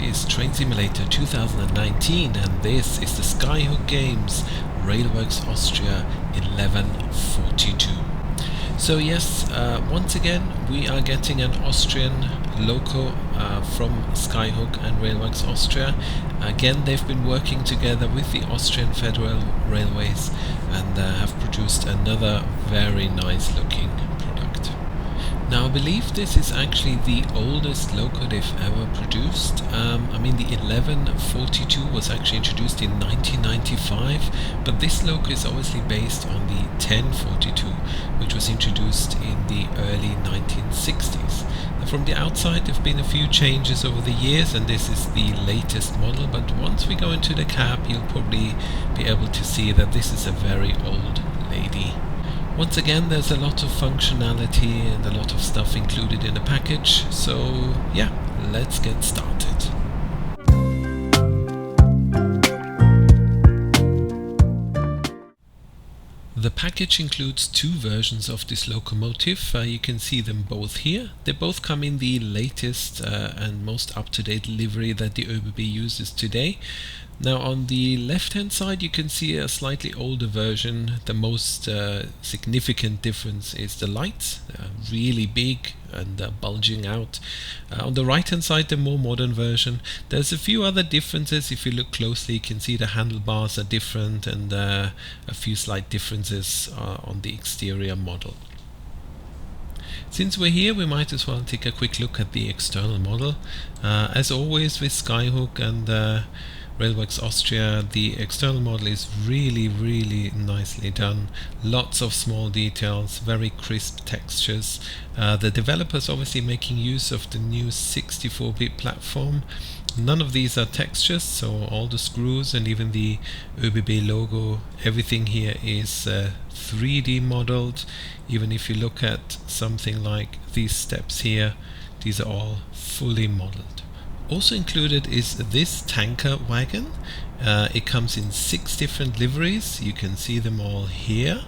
is Train Simulator 2019, and this is the Skyhook Games Railworks Austria 1142. So yes, once again we are getting an Austrian loco from Skyhook and Railworks Austria. Again, they've been working together with the Austrian Federal Railways and have produced another very nice looking product. Now I believe this is actually the oldest loco they've ever produced. I mean, the 1142 was actually introduced in 1995, but this loco is obviously based on the 1042, which was introduced in the early 1960s. Now, from the outside there have been a few changes over the years, and this is the latest model, but once we go into the cab you'll probably be able to see that this is a very old lady. Once again, there's a lot of functionality and a lot of stuff included in the package, so yeah, let's get started. The package includes two versions of this locomotive. You can see them both here. They both come in the latest and most up-to-date livery that the ÖBB uses today. Now on the left hand side you can see a slightly older version. The most significant difference is the lights. They're really big and bulging out. On the right hand side, the more modern version. There's a few other differences. If you look closely you can see the handlebars are different and a few slight differences on the exterior model. Since we're here, we might as well take a quick look at the external model. As always with Skyhook and Railworks Austria, the external model is really nicely done. Lots of small details, very crisp textures. The developers obviously making use of the new 64-bit platform. None of these are textures, so all the screws and even the ÖBB logo, everything here is 3D modeled. Even if you look at something like these steps here, these are all fully modeled. Also included is this tanker wagon. It comes in 6 different liveries. You can see them all here.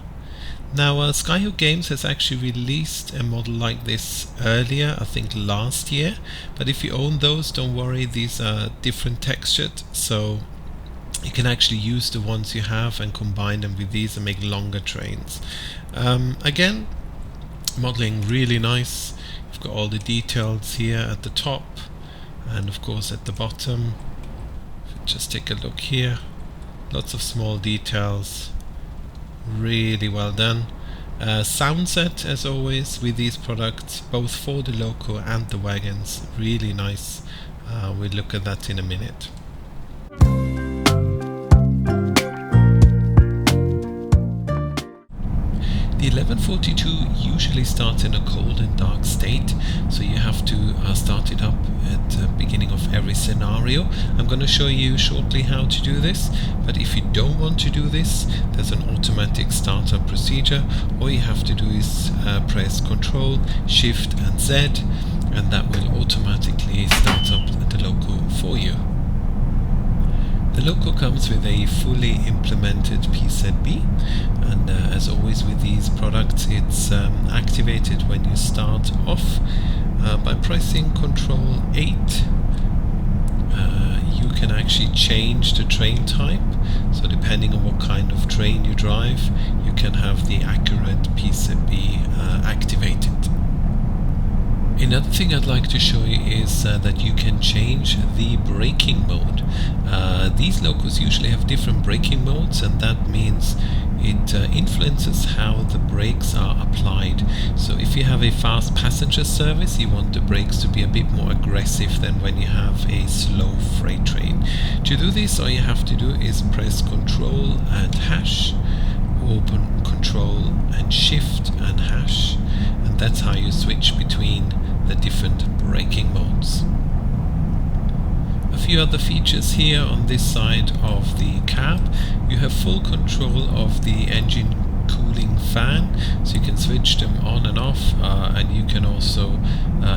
Now Skyhook Games has actually released a model like this earlier, I think last year, but if you own those, don't worry, these are different textured, so you can actually use the ones you have and combine them with these and make longer trains. Again, modeling really nice. You've got all the details here at the top and of course at the bottom. Just take a look here, lots of small details, really well done. Sound set as always with these products, both for the loco and the wagons, really nice. We'll look at that in a minute. The 1142 usually starts in a cold and dark state, so you have to start it up at the beginning of every scenario. I'm going to show you shortly how to do this, but if you don't want to do this, there's an automatic startup procedure. All you have to do is press Ctrl, Shift and Z, and that will automatically start up the loco for you. The loco comes with a fully implemented PZB, and as always with these products, it's activated when you start off by pressing Ctrl 8. You can actually change the train type, so depending on what kind of train you drive, you can have the accurate PZB activated. Another thing I'd like to show you is that you can change the braking mode. These locos usually have different braking modes, and that means it influences how the brakes are applied. So if you have a fast passenger service, you want the brakes to be a bit more aggressive than when you have a slow freight train. To do this, all you have to do is press Ctrl and hash, open Ctrl and Shift and hash, and that's how you switch between the different braking modes. A few other features here on this side of the cab. You have full control of the engine cooling fan, so you can switch them on and off, and you can also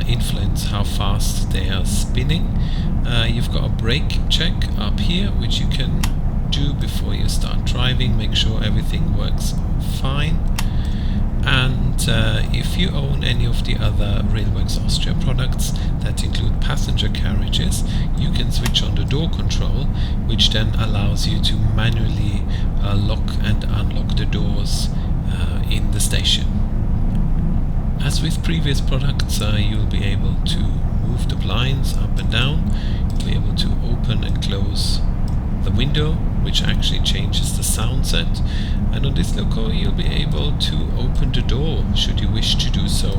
influence how fast they are spinning. You've got a brake check up here which you can do before you start driving, make sure everything works fine. And if you own any of the other Railworks Austria products that include passenger carriages, you can switch on the door control, which then allows you to manually lock and unlock the doors in the station. As with previous products, you'll be able to move the blinds up and down. You'll be able to open and close the window, which actually changes the sound set. And on this loco you'll be able to open the door should you wish to do so,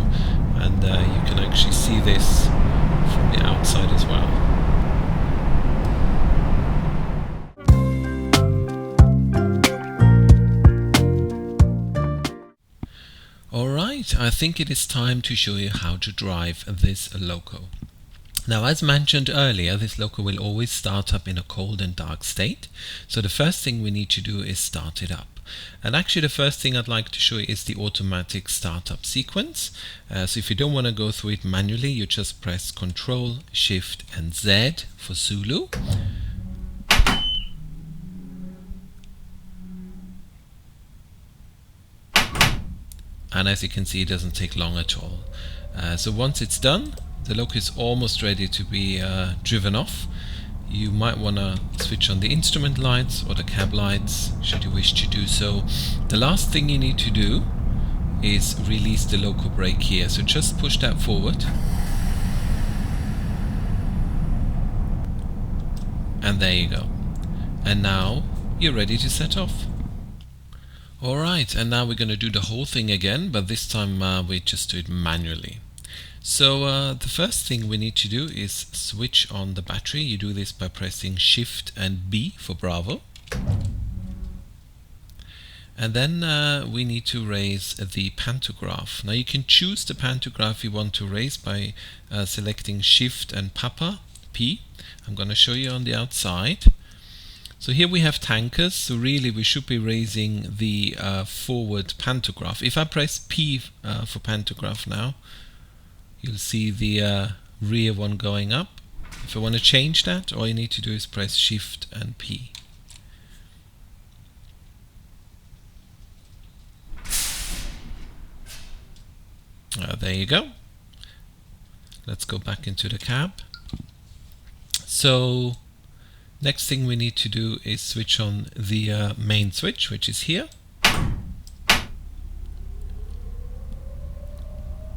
and you can actually see this from the outside as well. Alright, I think it is time to show you how to drive this loco. Now, as mentioned earlier, this loco will always start up in a cold and dark state. So the first thing we need to do is start it up. And actually the first thing I'd like to show you is the automatic startup sequence. So if you don't want to go through it manually, you just press Ctrl, Shift and Z for Zulu. And as you can see, it doesn't take long at all. So once it's done, the loco is almost ready to be driven off. You might want to switch on the instrument lights or the cab lights should you wish to do so. The last thing you need to do is release the loco brake here. So just push that forward. And there you go. And now you're ready to set off. Alright, and now we're going to do the whole thing again, but this time we just do it manually. So the first thing we need to do is switch on the battery. You do this by pressing Shift and B for Bravo. And then we need to raise the pantograph. Now you can choose the pantograph you want to raise by selecting Shift and Papa, P. I'm going to show you on the outside. So here we have tankers, so really we should be raising the forward pantograph. If I press P for pantograph now, you'll see the rear one going up. If I want to change that, all you need to do is press Shift and P. There you go. Let's go back into the cab. So next thing we need to do is switch on the main switch, which is here.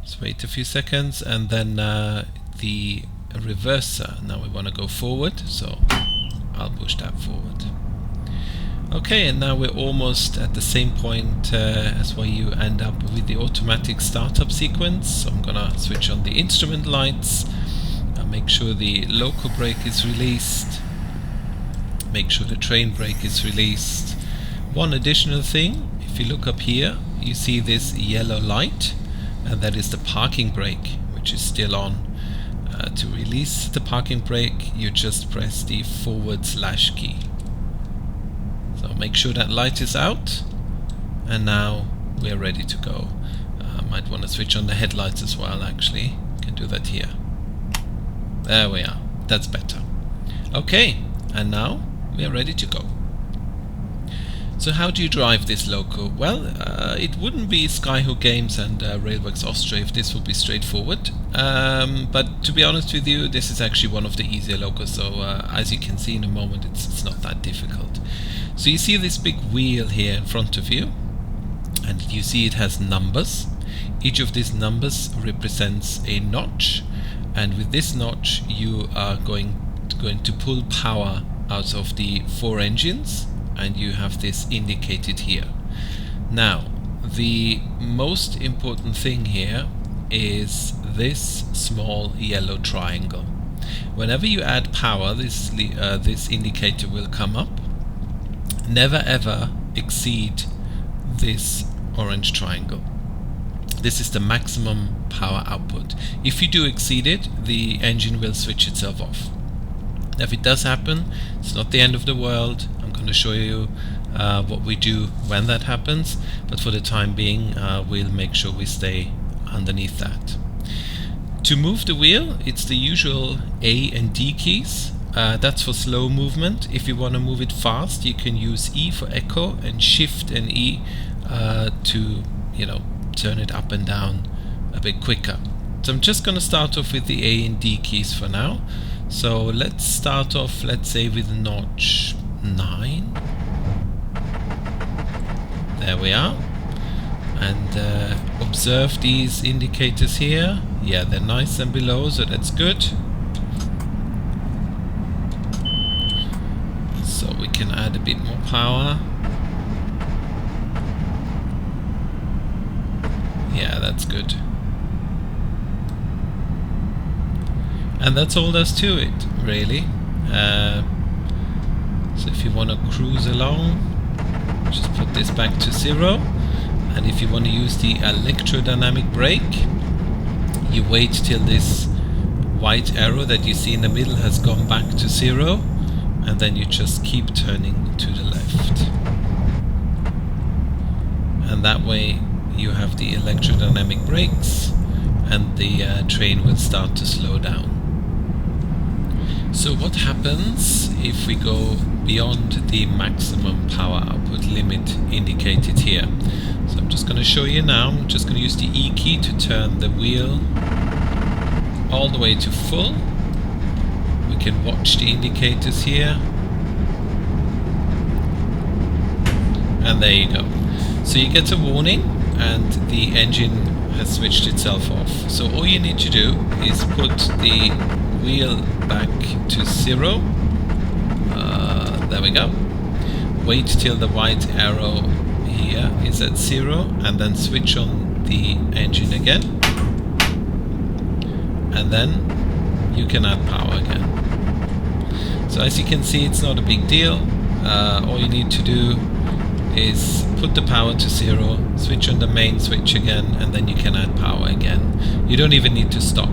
Just wait a few seconds, and then the reverser. Now we want to go forward, so I'll push that forward. Okay, and now we're almost at the same point as where you end up with the automatic startup sequence. So I'm gonna switch on the instrument lights, make sure the loco brake is released, make sure the train brake is released. One additional thing, if you look up here, you see this yellow light, and that is the parking brake, which is still on. To release the parking brake, you just press the / key. So make sure that light is out, and now we're ready to go. Might want to switch on the headlights as well, actually. You can do that here. There we are. That's better. Okay, and now we are ready to go. So how do you drive this loco? Well, it wouldn't be Skyhook Games and Railworks Austria if this would be straightforward. But to be honest with you, this is actually one of the easier locos, so as you can see in a moment, it's not that difficult. So you see this big wheel here in front of you, and you see it has numbers. Each of these numbers represents a notch, and with this notch you are going to pull power out of the 4 engines, and you have this indicated here. Now, the most important thing here is this small yellow triangle. Whenever you add power, this indicator will come up. Never ever exceed this orange triangle. This is the maximum power output. If you do exceed it, the engine will switch itself off. Now, if it does happen, it's not the end of the world. I'm going to show you what we do when that happens, but for the time being we'll make sure we stay underneath that. To move the wheel, it's the usual A and D keys. That's for slow movement. If you want to move it fast, you can use E for echo and Shift and E to turn it up and down a bit quicker. So I'm just going to start off with the A and D keys for now. So let's start off, let's say, with notch 9. There we are. And observe these indicators here. Yeah, they're nice and below, so that's good. So we can add a bit more power. Yeah, that's good. And that's all there's to it, really. So if you want to cruise along, just put this back to 0. And if you want to use the electrodynamic brake, you wait till this white arrow that you see in the middle has gone back to 0, and then you just keep turning to the left. And that way you have the electrodynamic brakes, and the train will start to slow down. So what happens if we go beyond the maximum power output limit indicated here? So I'm just going to show you now. I'm just going to use the E key to turn the wheel all the way to full. We can watch the indicators here. And there you go. So you get a warning and the engine has switched itself off. So all you need to do is put the wheel back to 0. There we go. Wait till the white arrow here is at 0 and then switch on the engine again. And then you can add power again. So as you can see, it's not a big deal. All you need to do is put the power to 0, switch on the main switch again, and then you can add power again. You don't even need to stop.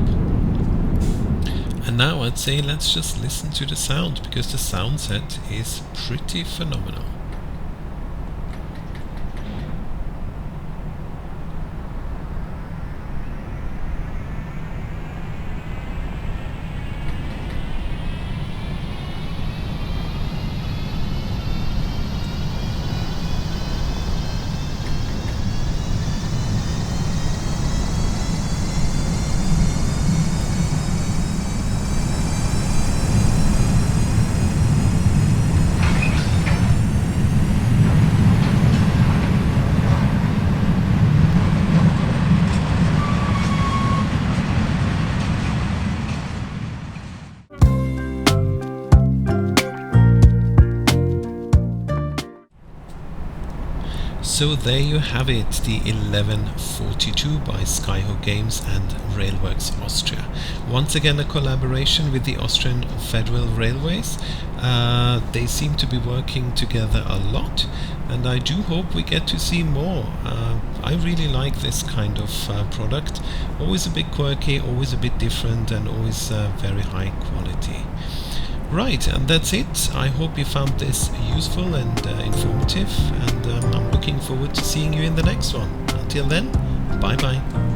And now I'd say let's just listen to the sound, because the sound set is pretty phenomenal. So there you have it, the 1142 by Skyhook Games and Railworks Austria. Once again a collaboration with the Austrian Federal Railways. They seem to be working together a lot, and I do hope we get to see more. I really like this kind of product. Always a bit quirky, always a bit different, and always very high quality. Right, and that's it. I hope you found this useful and informative, and I'm looking forward to seeing you in the next one. Until then, bye bye.